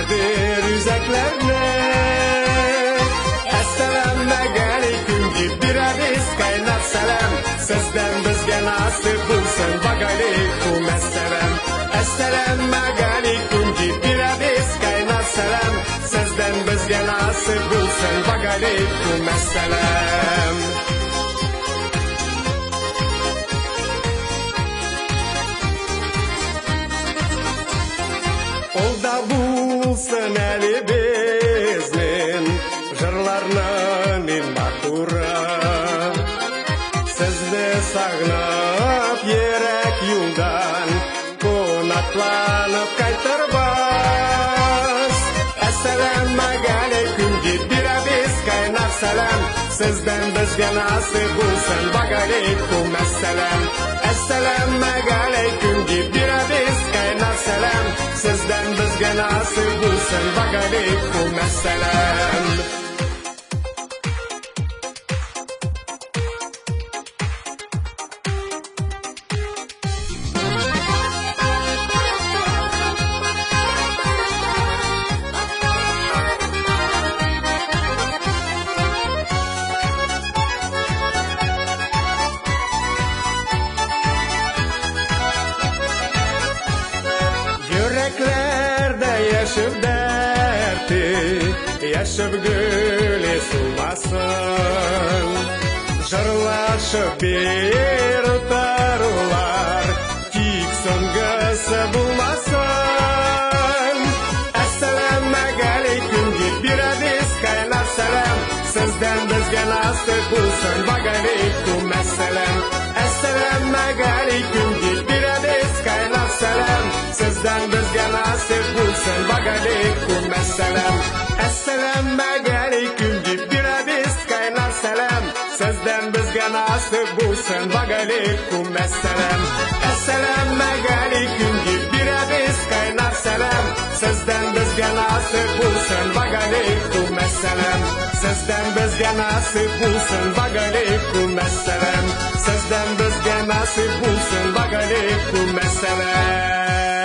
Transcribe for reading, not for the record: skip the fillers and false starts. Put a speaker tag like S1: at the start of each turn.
S1: bildir yüzeklerine. Assalamu aleyküm gibi bir hadis kaynat selam. Sizden bizge nasip bulsun bak aleyküm esselam. Assalamu aleyküm gibi bir hadis kaynat selam. Sizden bizge nasip bulsun bak aleyküm esselam. Olda bulsun eli biznin jırlarının in mahura. Sizni sağnap yerek yoldan konaklanıp kaytarbaz. Assalamu aleyküm gibi bir hadis kaynar selam. Sizden bizge nasip bulsun bak aleyküm esselam. Assalamu aleyküm gibi bir hadis kaynar selam. Sizden bizge nasip bulsun bak aleyküm esselam. Yüreklerde yaşıp derti, yaşıp gülü sulmasın. Jırlaşıp bir tarılar, tik söngüsü bulmasın. Assalamu aleyküm gibi bir hadis kaynar selam. Sizden bizge nasip bulsun bak aleyküm esselam. Assalamu aleyküm gibi bir hadis kaynar selam. Sizden bizge nasip bulsun bak aleyküm esselam. Assalamu aleyküm gibi bir hadis kaynar selam. Sizden bizge nasip bulsun bak aleyküm esselam. Assalamu aleyküm gibi bir hadis kaynar selam. Sizden bizge nasip bulsun bak aleyküm esselam. Sizden bizge nasip bulsun bak aleyküm esselam. Sizden bizge nasip bulsun bak aleyküm esselam.